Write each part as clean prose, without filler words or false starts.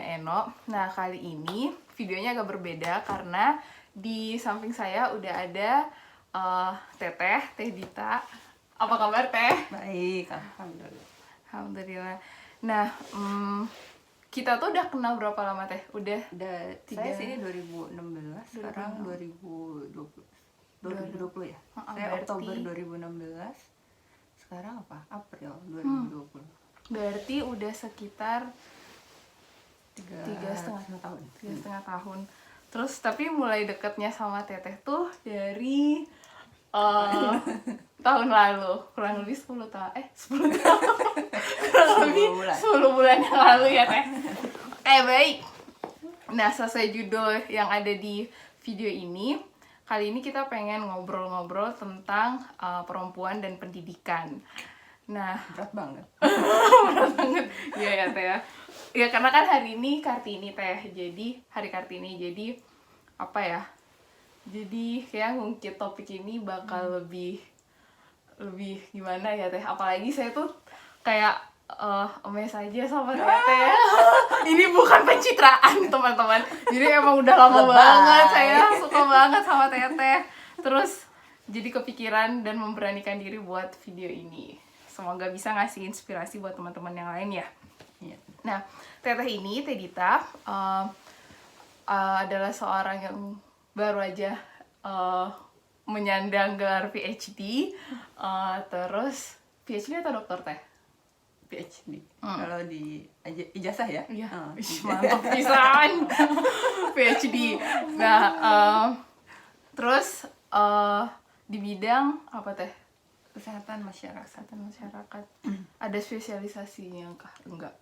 Eno. Nah, kali ini videonya agak berbeda karena di samping saya udah ada Teh Dita. Apa kabar, Teh? Baik, alhamdulillah. Alhamdulillah. Nah, kita tuh udah kenal berapa lama, Teh? Udah Saya sini 2016, sekarang 2020 ya. Saya berarti, Oktober 2016. Sekarang apa? April 2020. Berarti udah sekitar 3,5 tahun. 3,5 tahun. Terus tapi mulai deketnya sama Teteh tuh dari tahun lalu, kurang lebih 10 tahun. 10 tahun. Kurang lebih 10 bulan yang lalu ya, Teh. Baik. Nah, sesuai judul yang ada di video ini, kali ini kita pengen ngobrol-ngobrol tentang perempuan dan pendidikan. Nah, Berat banget. berat banget. Iya ya, Teh ya. Ya karena kan hari ini Kartini, Teh. Jadi hari Kartini. Jadi apa ya? Jadi kayak ngungkit topik ini bakal lebih gimana ya, Teh. Apalagi saya tuh kayak amazed aja sama Teh. Ini bukan pencitraan, teman-teman. Jadi emang udah lama banget saya suka banget sama Teteh. Terus jadi kepikiran dan memberanikan diri buat video ini. Semoga bisa ngasih inspirasi buat teman-teman yang lain ya. Iya. Nah, Teteh ini, Teh Dita, adalah seorang yang baru aja menyandang gelar PhD. Terus PhD atau dokter, Teh? PhD. Kalau di ijazah ya? Iya, mantap pisan. PhD. Nah, terus di bidang apa, Teh? Kesehatan masyarakat. Kesehatan masyarakat. Ada spesialisasinya kah? Enggak.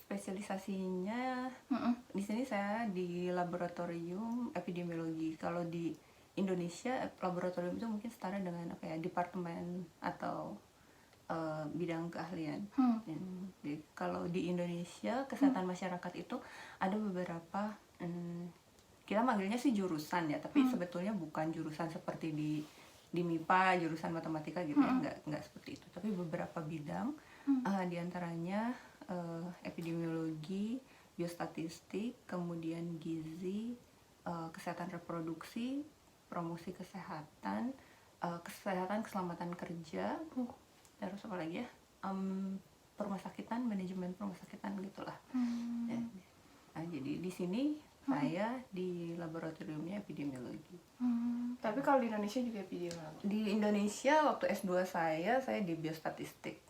Spesialisasinya di sini saya di laboratorium epidemiologi. Kalau di Indonesia laboratorium itu mungkin setara dengan apa ya, departemen atau bidang keahlian. Kalau di Indonesia kesehatan masyarakat itu ada beberapa, kita manggilnya sih jurusan ya, tapi sebetulnya bukan jurusan seperti di MIPA jurusan matematika gitu ya, nggak seperti itu, tapi beberapa bidang, diantaranya epidemiologi, biostatistik, kemudian gizi, kesehatan reproduksi, promosi kesehatan, kesehatan keselamatan kerja, terus apa lagi ya, permasakitan, manajemen permasakitan gitulah. Nah, jadi di sini saya di laboratoriumnya epidemiologi. Tapi kalau di Indonesia juga epidemiologi. Di Indonesia waktu S2 saya di biostatistik.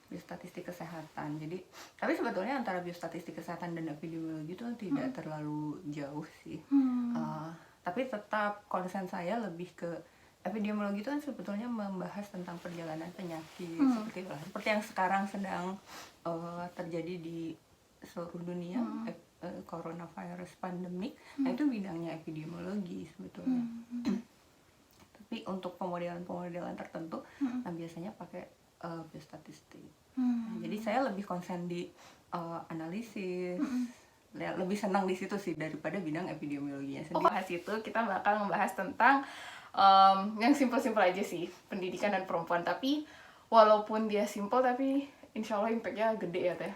Biostatistik kesehatan. Jadi, tapi sebetulnya antara biostatistik kesehatan dan epidemiologi itu tidak terlalu jauh sih. Tapi tetap konsen saya lebih ke epidemiologi itu kan sebetulnya membahas tentang perjalanan penyakit seperti itu. Seperti yang sekarang sedang terjadi di seluruh dunia, coronavirus pandemic. Nah, itu bidangnya epidemiologi sebetulnya. Tapi untuk pemodelan tertentu, nah biasanya pakai biostatistik. Nah, jadi saya lebih konsen di analisis, lebih senang di situ sih daripada bidang epidemiologinya sendiri. Bahas itu kita bakal membahas tentang yang simpel-simpel aja sih, pendidikan dan perempuan. Tapi walaupun dia simpel, tapi insya Allah impact-nya gede ya, Teh.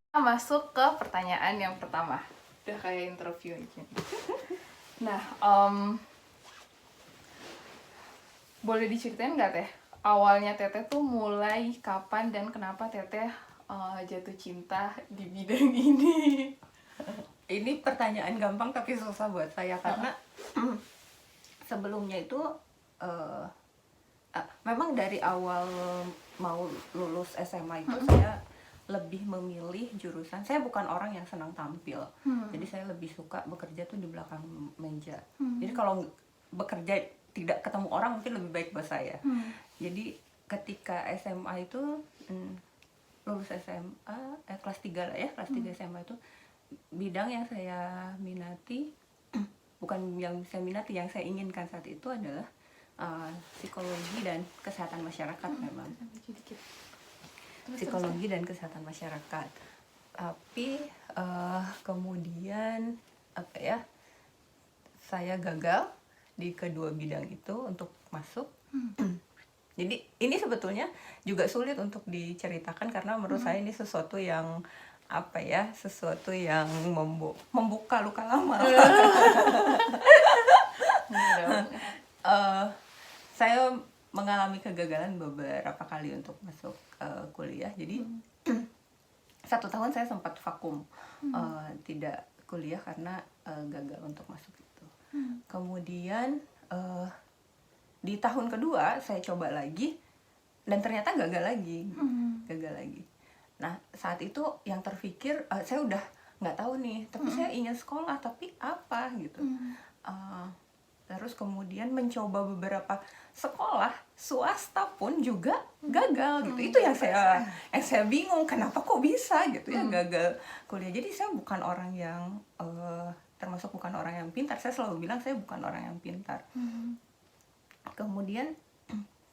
Kita masuk ke pertanyaan yang pertama. Udah kayak interview aja. Nah, boleh diceritain nggak, Teh? Awalnya Teteh tuh mulai kapan dan kenapa Teteh jatuh cinta di bidang ini? Ini pertanyaan gampang tapi susah buat saya karena sebelumnya itu memang dari awal mau lulus SMA itu saya lebih memilih jurusan. Saya bukan orang yang senang tampil, jadi saya lebih suka bekerja tuh di belakang meja. Jadi kalau bekerja tidak ketemu orang mungkin lebih baik buat saya. Jadi ketika SMA itu lulus SMA kelas 3 lah ya, kelas 3 SMA itu bidang yang saya minati, bukan yang saya minati, yang saya inginkan saat itu adalah psikologi dan kesehatan masyarakat. Memang psikologi dan kesehatan masyarakat. Tapi kemudian apa ya, saya gagal di kedua bidang itu untuk masuk. Jadi ini sebetulnya juga sulit untuk diceritakan karena menurut saya ini sesuatu yang apa ya, sesuatu yang membuka luka lama. Saya mengalami kegagalan beberapa kali untuk masuk kuliah. Jadi 1 tahun saya sempat vakum, tidak kuliah karena gagal untuk masuk itu. Kemudian di tahun kedua saya coba lagi dan ternyata gagal lagi. Nah saat itu yang terpikir saya udah nggak tahu nih, tapi saya ingin sekolah, tapi apa gitu. Terus kemudian mencoba beberapa sekolah swasta pun juga gagal gitu. Itu yang saya bingung, kenapa kok bisa gitu ya gagal kuliah. Jadi saya bukan orang yang termasuk bukan orang yang pintar. Saya selalu bilang saya bukan orang yang pintar. Kemudian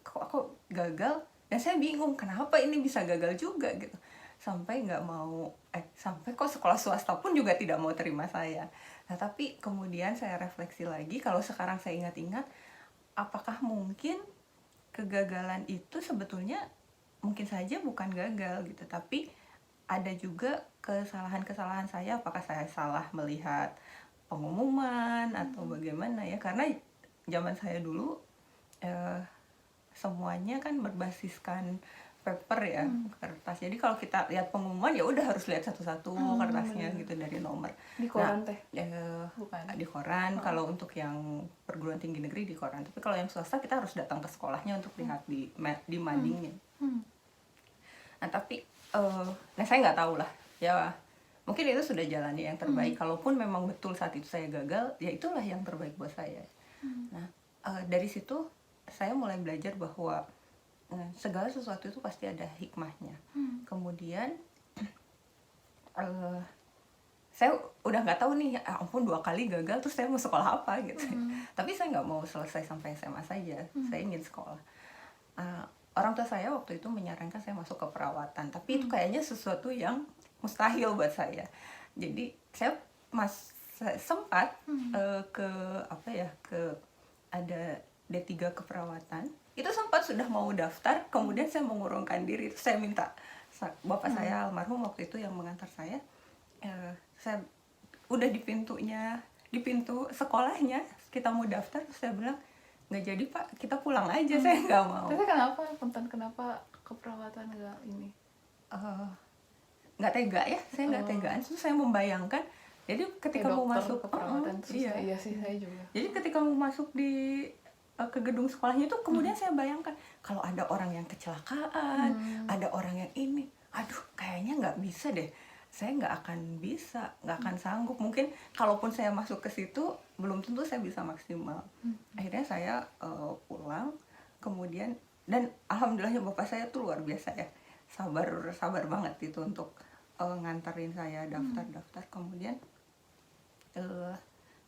kok aku gagal dan saya bingung kenapa ini bisa gagal juga gitu. Sampai kok sekolah swasta pun juga tidak mau terima saya. Nah tapi kemudian saya refleksi lagi, kalau sekarang saya ingat-ingat, apakah mungkin kegagalan itu sebetulnya mungkin saja bukan gagal gitu, tapi ada juga kesalahan-kesalahan saya. Apakah saya salah melihat pengumuman atau bagaimana ya, karena zaman saya dulu semuanya kan berbasiskan paper ya, kertas. Jadi kalau kita lihat pengumuman ya udah harus lihat satu-satu kertasnya gitu dari nomor. Di koran teh? Bukan. Di koran. Kalau untuk yang perguruan tinggi negeri di koran. Tapi kalau yang swasta kita harus datang ke sekolahnya untuk lihat di madingnya. Nah tapi, saya nggak tahu lah. Ya mungkin itu sudah jalannya yang terbaik. Kalaupun memang betul saat itu saya gagal, ya itulah yang terbaik buat saya. Nah dari situ saya mulai belajar bahwa segala sesuatu itu pasti ada hikmahnya. Kemudian saya udah nggak tahu nih, ampun 2 kali gagal terus saya mau sekolah apa gitu. Tapi saya nggak mau selesai sampai SMA saja. Saya ingin sekolah. Orang tua saya waktu itu menyarankan saya masuk ke perawatan, tapi itu kayaknya sesuatu yang mustahil buat saya. Jadi saya sempat ke ada D3 keperawatan. Itu sempat sudah mau daftar, kemudian saya mengurungkan diri. Itu saya minta bapak saya almarhum waktu itu yang mengantar saya. Saya udah di pintu sekolahnya, kita mau daftar, terus saya bilang nggak jadi pak, kita pulang aja. Saya nggak mau. Tapi kenapa keperawatan nggak ini? Nggak tega ya, saya nggak tegaan. Terus saya membayangkan, jadi ketika mau masuk keperawatan iya sih saya juga. Jadi ketika mau masuk ke gedung sekolahnya itu, kemudian saya bayangkan kalau ada orang yang kecelakaan, ada orang yang ini, aduh kayaknya nggak bisa deh, saya nggak akan sanggup. Mungkin kalaupun saya masuk ke situ belum tentu saya bisa maksimal. Akhirnya saya pulang, kemudian, dan alhamdulillahnya bapak saya tuh luar biasa ya, sabar banget itu untuk nganterin saya daftar. Kemudian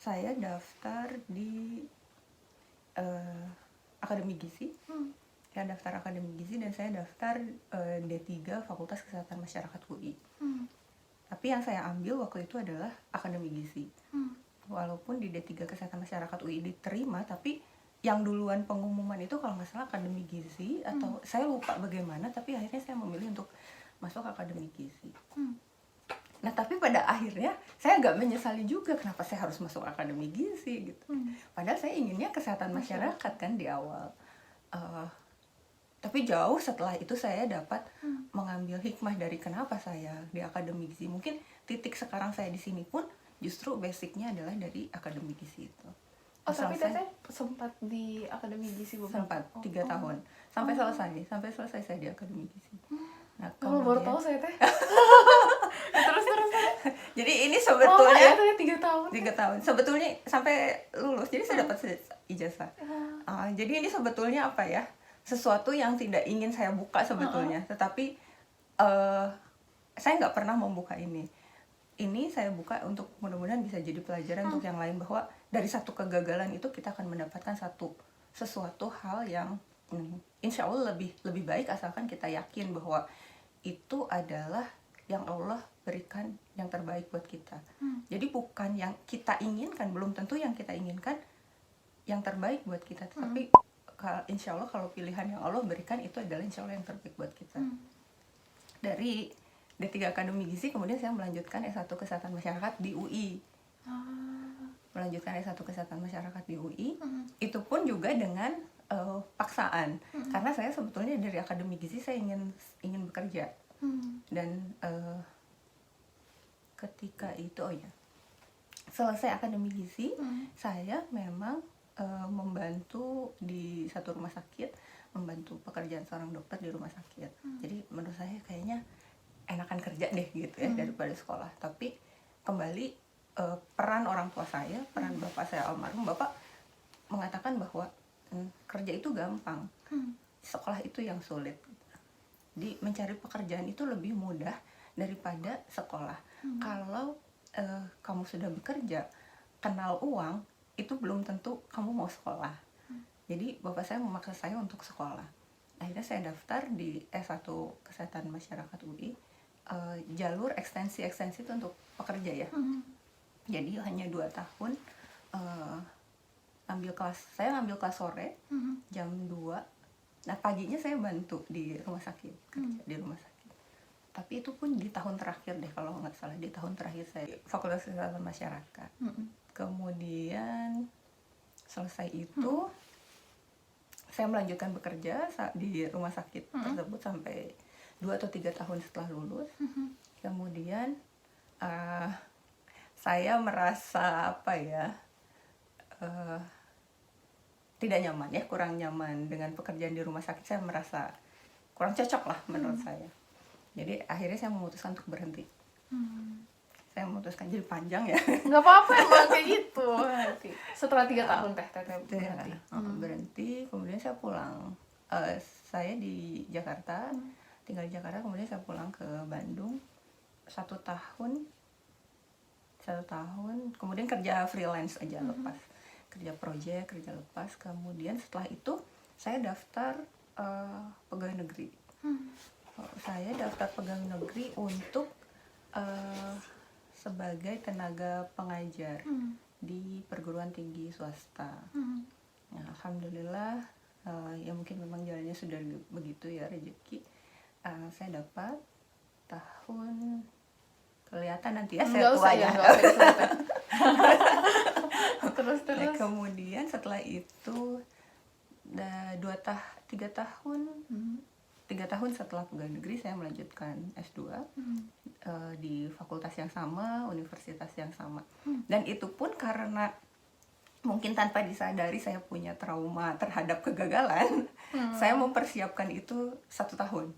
saya daftar di Akademi Gizi. Saya daftar Akademi Gizi dan saya daftar D3 Fakultas Kesehatan Masyarakat UI. Tapi yang saya ambil waktu itu adalah Akademi Gizi. Walaupun di D3 Kesehatan Masyarakat UI diterima, tapi yang duluan pengumuman itu kalau nggak salah Akademi Gizi, atau saya lupa bagaimana, tapi akhirnya saya memilih untuk masuk Akademi Gizi. Nah tapi pada akhirnya saya nggak menyesali juga kenapa saya harus masuk Akademi Gizi gitu. Padahal saya inginnya kesehatan masyarakat kan di awal. Tapi jauh setelah itu saya dapat mengambil hikmah dari kenapa saya di Akademi Gizi. Mungkin titik sekarang saya di sini pun justru basicnya adalah dari Akademi Gizi itu. Tapi Teteh sempat di Akademi Gizi beberapa? Sempat 3 tahun sampai selesai saya di Akademi Gizi. Nah, baru tahu saya teh. terus. Jadi ini sebetulnya 3 tahun. 3 tahun. Sebetulnya sampai lulus. Jadi saya dapat ijazah. Jadi ini sebetulnya apa ya? Sesuatu yang tidak ingin saya buka sebetulnya. Tetapi saya nggak pernah membuka ini. Ini saya buka untuk mudah-mudahan bisa jadi pelajaran untuk yang lain, bahwa dari satu kegagalan itu kita akan mendapatkan sesuatu hal yang insya Allah lebih baik, asalkan kita yakin bahwa itu adalah yang Allah berikan yang terbaik buat kita. Jadi bukan yang kita inginkan, belum tentu yang kita inginkan yang terbaik buat kita, tetapi insya Allah kalau pilihan yang Allah berikan itu adalah insya Allah yang terbaik buat kita. Dari D3 Akademi Gizi kemudian saya melanjutkan S1 Kesehatan Masyarakat di UI. Melanjutkan S1 Kesehatan Masyarakat di UI. Itu pun juga dengan paksaan. Karena saya sebetulnya dari Akademi Gizi saya ingin bekerja. Dan ketika itu selesai Akademi Gizi, saya memang membantu di satu rumah sakit, membantu pekerjaan seorang dokter di rumah sakit. Jadi menurut saya kayaknya enakan kerja deh gitu ya daripada sekolah. Tapi kembali peran orang tua saya, peran bapak saya almarhum, bapak mengatakan bahwa kerja itu gampang, sekolah itu yang sulit. Jadi mencari pekerjaan itu lebih mudah daripada sekolah. Kalau kamu sudah bekerja, kenal uang, itu belum tentu kamu mau sekolah. Jadi bapak saya memaksa saya untuk sekolah. Akhirnya saya daftar di S1 Kesehatan Masyarakat UI, jalur ekstensi itu untuk pekerja ya. Jadi hanya 2 tahun. Saya ngambil kelas sore jam 2. Nah paginya saya bantu di rumah sakit, kerja di rumah sakit. Tapi itu pun di tahun terakhir deh kalau nggak salah, di tahun terakhir saya Fakultas Kesehatan Masyarakat. Kemudian selesai itu saya melanjutkan bekerja di rumah sakit tersebut sampai 2 atau 3 tahun setelah lulus. Kemudian saya merasa tidak nyaman ya, kurang nyaman dengan pekerjaan di rumah sakit. Saya merasa kurang cocok lah menurut saya. Jadi akhirnya saya memutuskan untuk berhenti. Saya memutuskan, jadi panjang ya. Nggak apa-apa emang kayak gitu. Setelah 3 tahun Teteh berhenti. Berhenti, kemudian saya pulang. Saya di Jakarta, tinggal di Jakarta, kemudian saya pulang ke Bandung 1 tahun, kemudian kerja freelance aja, lepas. Kerja proyek, kerja lepas. Kemudian setelah itu saya daftar pegawai negeri. Saya daftar pegawai negeri untuk sebagai tenaga pengajar di perguruan tinggi swasta. Nah, alhamdulillah ya mungkin memang jalannya sudah begitu ya, rezeki. Saya dapat tahun, kelihatan nanti ya saya tuanya. Terus. Nah, kemudian setelah itu 3 tahun. 3 tahun setelah pegawai negeri saya melanjutkan S2 di fakultas yang sama, universitas yang sama. Dan itu pun karena mungkin tanpa disadari saya punya trauma terhadap kegagalan. Saya mempersiapkan itu 1 tahun.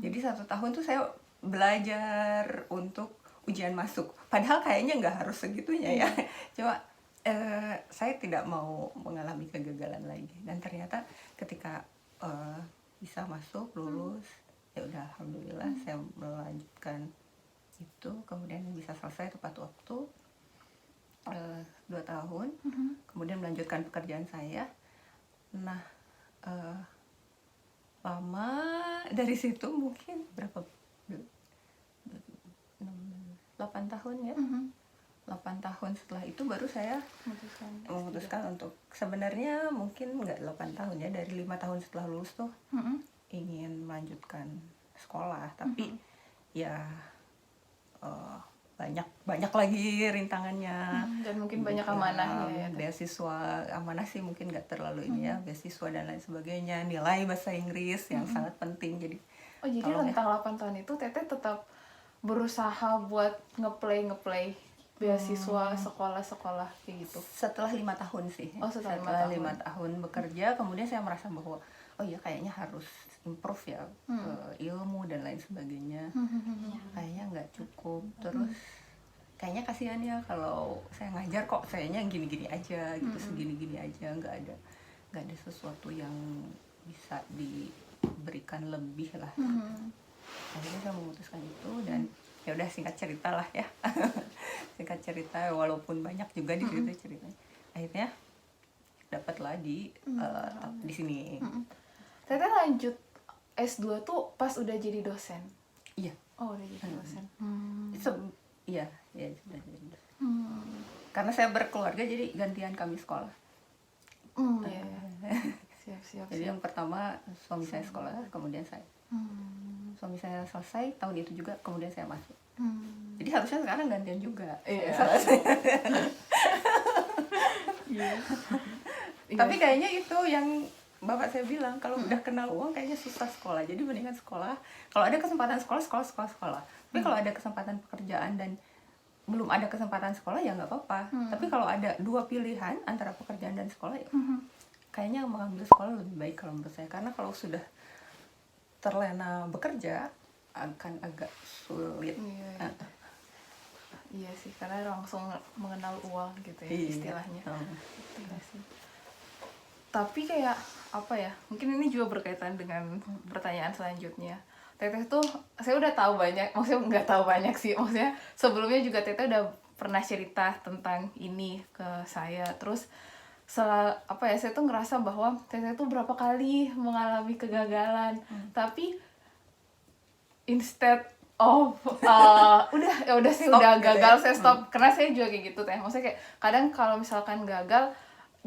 Jadi 1 tahun tuh saya belajar untuk ujian masuk. Padahal kayaknya nggak harus segitunya ya. Cuma saya tidak mau mengalami kegagalan lagi. Dan ternyata ketika bisa masuk, lulus, ya udah alhamdulillah saya melanjutkan itu, kemudian bisa selesai tepat waktu 2 tahun, kemudian melanjutkan pekerjaan saya. Nah, lama dari situ mungkin 8 tahun ya. 8 tahun setelah itu baru saya memutuskan untuk, sebenarnya mungkin nggak 8 tahun ya, dari 5 tahun setelah lulus tuh ingin melanjutkan sekolah, tapi ya banyak lagi rintangannya, dan mungkin banyak amanahnya ya. Beasiswa, amanah sih mungkin nggak terlalu ini ya, beasiswa dan lain sebagainya, nilai bahasa Inggris yang sangat penting. Jadi rentang 8 tahun itu Teteh tetap berusaha buat ngeplay beasiswa sekolah-sekolah kayak gitu. Setelah 5 tahun sih. Setelah 5 tahun bekerja, kemudian saya merasa bahwa oh ya kayaknya harus improve ya ilmu dan lain sebagainya. Kayaknya nggak cukup. Terus kayaknya kasihan ya kalau saya ngajar kok kayaknya gini-gini aja gitu, segini-gini aja, nggak ada sesuatu yang bisa diberikan lebih lah. Akhirnya saya memutuskan itu, dan ya udah singkat cerita lah ya. Singkat cerita walaupun banyak juga di situ ceritanya. Akhirnya dapatlah di sini. Teteh lanjut S2 tuh pas udah jadi dosen. Iya. Oh, udah jadi dosen. Iya, sudah jadi dosen. Karena saya berkeluarga jadi gantian kami sekolah. Iya. siap. Jadi yang pertama suami saya sekolah, kemudian saya. Suami saya selesai tahun itu juga, kemudian saya masuk. Jadi harusnya sekarang gantian juga. Iya. Iya. Tapi kayaknya itu yang bapak saya bilang, kalau udah kenal uang kayaknya susah sekolah. Jadi mendingan sekolah. Kalau ada kesempatan sekolah. Tapi kalau ada kesempatan pekerjaan dan belum ada kesempatan sekolah ya nggak apa-apa. Tapi kalau ada dua pilihan antara pekerjaan dan sekolah, ya kayaknya mengambil sekolah lebih baik kalau menurut saya. Karena kalau sudah terlena bekerja akan agak sulit. Iya sih, karena langsung mengenal uang gitu ya istilahnya. Iya sih. Tapi kayak apa ya, mungkin ini juga berkaitan dengan pertanyaan selanjutnya. Teteh tuh, saya udah tahu banyak, maksudnya nggak tahu banyak sih, maksudnya sebelumnya juga Teteh udah pernah cerita tentang ini ke saya. Terus saya tuh ngerasa bahwa Teteh tuh berapa kali mengalami kegagalan, tapi instead of udah sih Stop udah gitu gagal ya? saya stop, karena saya juga kayak gitu Teh. Maksudnya kayak kadang kalau misalkan gagal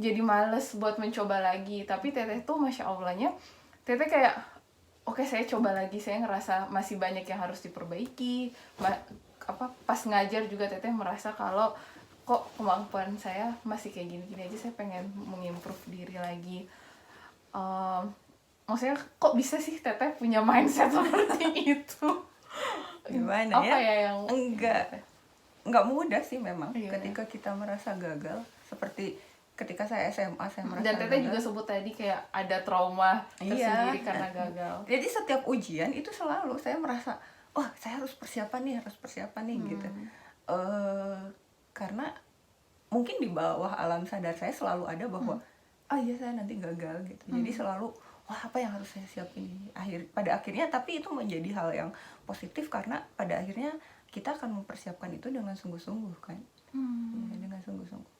jadi males buat mencoba lagi. Tapi Teteh tuh masya Allahnya, Teteh kayak oke, saya coba lagi, saya ngerasa masih banyak yang harus diperbaiki. Pas ngajar juga Teteh merasa kalau kok kemampuan saya masih kayak gini-gini aja, saya pengen mengimprove diri lagi. Maksudnya kok bisa sih Teteh punya mindset seperti itu? Gimana Apa ya? yang Enggak mudah sih memang. Iya. Ketika kita merasa gagal, seperti ketika saya SMA saya merasa dan Teteh gagal. juga sebut tadi kayak ada trauma tersendiri Iya. karena gagal. Jadi setiap ujian itu selalu saya merasa, oh saya harus persiapan nih gitu. Karena mungkin di bawah alam sadar saya selalu ada bahwa iya saya nanti gagal gitu. Jadi selalu wah apa yang harus saya siapin ini. Pada akhirnya tapi itu menjadi hal yang positif karena pada akhirnya kita akan mempersiapkan itu dengan sungguh-sungguh kan. Ya, dengan sungguh-sungguh.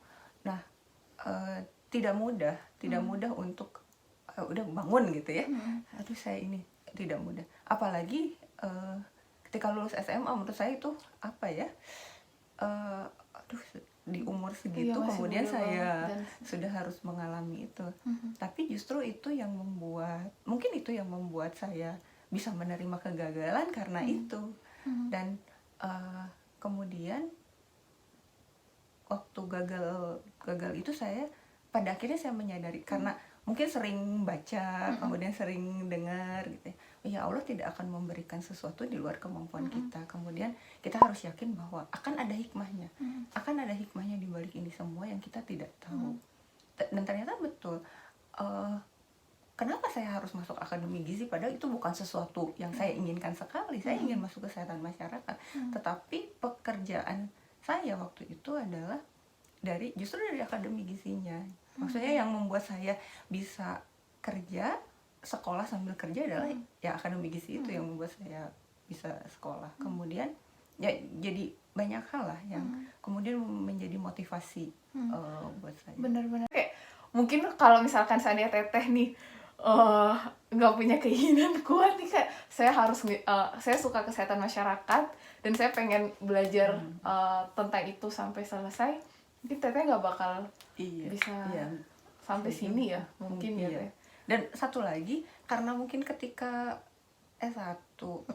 Nah, tidak mudah untuk udah bangun gitu ya. Aduh saya ini tidak mudah. Apalagi ketika lulus SMA menurut saya itu apa ya? Di umur segitu kemudian saya sudah harus mengalami itu. Tapi justru itu yang membuat saya bisa menerima kegagalan karena itu. Dan kemudian waktu gagal itu saya pada akhirnya saya menyadari karena mungkin sering baca, kemudian sering dengar gitu ya. Ya Allah tidak akan memberikan sesuatu di luar kemampuan kita. Kemudian kita harus yakin bahwa akan ada hikmahnya. Akan ada hikmahnya di balik ini semua yang kita tidak tahu. Dan ternyata betul. Kenapa saya harus masuk akademi gizi padahal itu bukan sesuatu yang saya inginkan sekali. Saya ingin masuk kesehatan masyarakat. Tetapi pekerjaan saya waktu itu adalah justru dari akademi gizinya. Maksudnya yang membuat saya bisa kerja, sekolah sambil kerja adalah ya akademi gizi itu yang membuat saya bisa sekolah. Kemudian ya jadi banyak hal lah yang kemudian menjadi motivasi buat saya. Benar-benar kayak mungkin kalau misalkan saya Teteh nih nggak punya keinginan kuat nih, kayak saya suka kesehatan masyarakat dan saya pengen belajar tentang itu sampai selesai, mungkin Teteh nggak bakal bisa sampai sini ya mungkin ya Teh. Dan satu lagi karena mungkin ketika S1,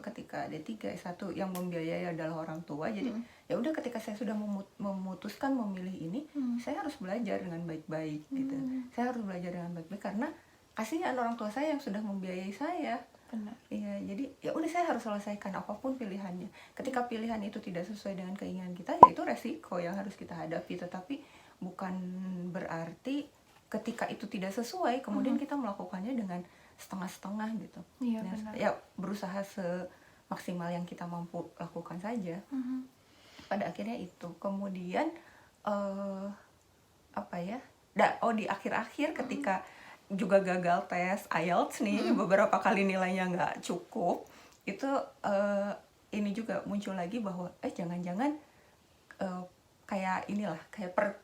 ketika D3, S1 yang membiayai adalah orang tua, jadi ya udah ketika saya sudah memutuskan memilih ini, saya harus belajar dengan baik-baik gitu. Saya harus belajar dengan baik-baik karena kasihan orang tua saya yang sudah membiayai saya. Benar. Iya, jadi ya udah saya harus selesaikan apapun pilihannya. Ketika pilihan itu tidak sesuai dengan keinginan kita, ya itu resiko yang harus kita hadapi. Tetapi bukan berarti ketika itu tidak sesuai, kemudian kita melakukannya dengan setengah-setengah gitu. Iya, benar. Ya berusaha semaksimal yang kita mampu lakukan saja. Pada akhirnya itu. Kemudian di akhir-akhir ketika juga gagal tes IELTS nih, beberapa kali nilainya nggak cukup, itu ini juga muncul lagi bahwa jangan-jangan kayak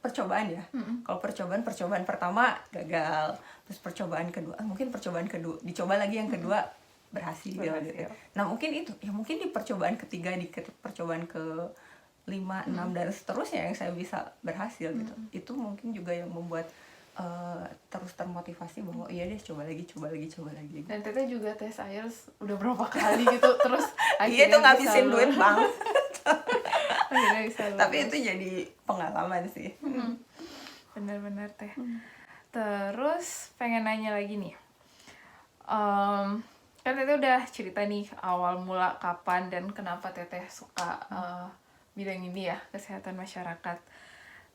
percobaan ya. Kalau percobaan pertama gagal, terus percobaan kedua dicoba lagi yang kedua berhasil gitu. Nah mungkin itu ya, mungkin di percobaan ketiga, di percobaan ke 5, 6 dan seterusnya yang saya bisa berhasil gitu. Itu mungkin juga yang membuat terus termotivasi bahwa iya deh coba lagi Dan Teteh juga tes IELTS udah berapa kali gitu, terus iya tuh ngabisin duit bang. akhirnya bisa Tapi lulus. itu jadi pengalaman sih. Bener-bener Teh. Terus pengen nanya lagi nih, kan Teteh udah cerita nih awal mula kapan dan kenapa Teteh suka bidang ini ya, kesehatan masyarakat.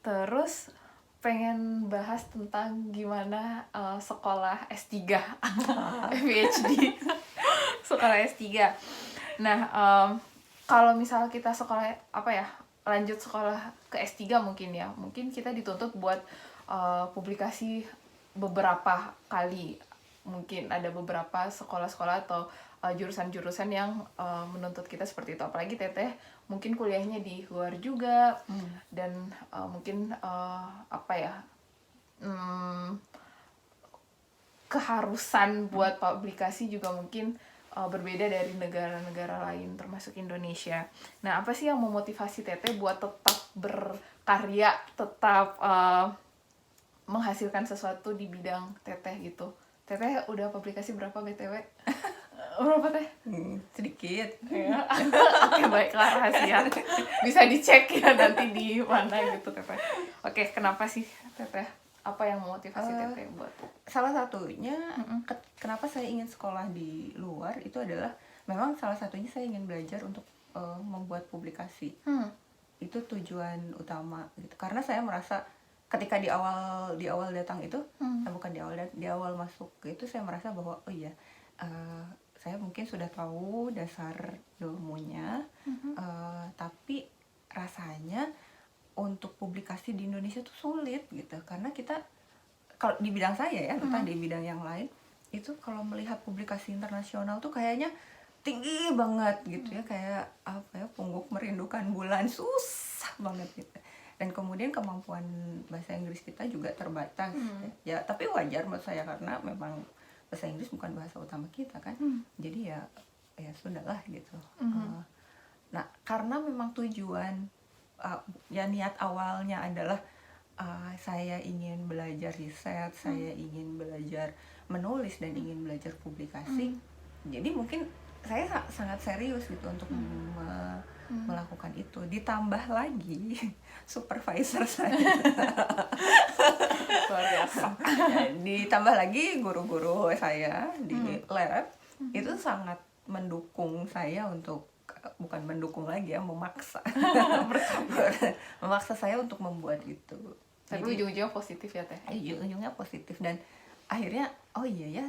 Terus pengen bahas tentang gimana sekolah S3 PhD sekolah S3. Nah, kalau misal kita sekolah apa ya, lanjut sekolah ke S3 mungkin ya, mungkin kita dituntut buat publikasi beberapa kali. Mungkin ada beberapa sekolah-sekolah atau jurusan-jurusan yang menuntut kita seperti itu. Apalagi Teteh mungkin kuliahnya di luar juga, dan mungkin apa ya, keharusan buat publikasi juga mungkin berbeda dari negara-negara lain termasuk Indonesia. Nah, apa sih yang memotivasi Teteh buat tetap berkarya, tetap menghasilkan sesuatu di bidang Teteh gitu? Teteh udah publikasi berapa BTW? Berapa Teh? Sedikit. Ya. Oke, baiklah, rahasia. Bisa dicek ya nanti di mana gitu Teteh. Oke, kenapa sih Teteh? Apa yang memotivasi Teteh buat? Salah satunya kenapa saya ingin sekolah di luar itu adalah memang salah satunya saya ingin belajar untuk membuat publikasi. Itu tujuan utama gitu. Karena saya merasa ketika di awal datang itu, bukan di awal masuk itu, saya merasa bahwa oh iya, saya mungkin sudah tahu dasar ilmunya, tapi rasanya untuk publikasi di Indonesia tuh sulit gitu. Karena kita, kalau di bidang saya ya, entah di bidang yang lain, itu kalau melihat publikasi internasional tuh kayaknya tinggi banget gitu ya, kayak apa ya, pungguk merindukan bulan, susah banget gitu. Dan kemudian kemampuan bahasa Inggris kita juga terbatas. Ya, tapi wajar menurut saya karena memang bahasa Inggris bukan bahasa utama kita kan. Jadi ya sudahlah gitu. Nah, karena memang tujuan ya niat awalnya adalah saya ingin belajar riset, saya ingin belajar menulis dan ingin belajar publikasi. Jadi mungkin saya sangat serius gitu untuk melakukan itu. Ditambah lagi supervisor saya. Luar biasa. Ditambah lagi guru-guru saya di lab itu sangat mendukung saya untuk, bukan mendukung lagi ya, memaksa memaksa saya untuk membuat itu. Tapi ujung-ujungnya positif ya Teh? Ujung-ujungnya positif, dan akhirnya oh iya ya,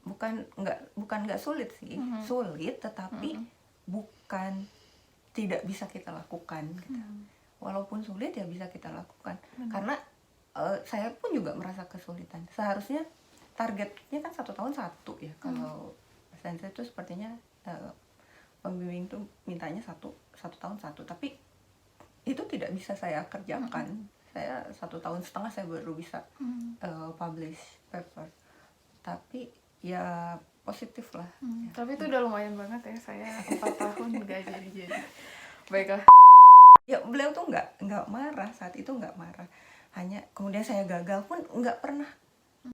bukan nggak sulit sih, sulit, tetapi bukan tidak bisa kita lakukan gitu. Walaupun sulit ya bisa kita lakukan. Karena saya pun juga merasa kesulitan. Seharusnya targetnya kan 1 tahun 1 ya. Kalau saya itu sepertinya pembimbing tuh mintanya 1 tahun 1, tapi itu tidak bisa saya kerjakan. Saya 1,5 tahun saya baru bisa publish paper. Tapi ya positif lah. Tapi itu udah lumayan banget ya, saya 4 tahun nggak jadi. Baiklah. Ya beliau tuh nggak marah saat itu, nggak marah. Hanya kemudian saya gagal pun nggak pernah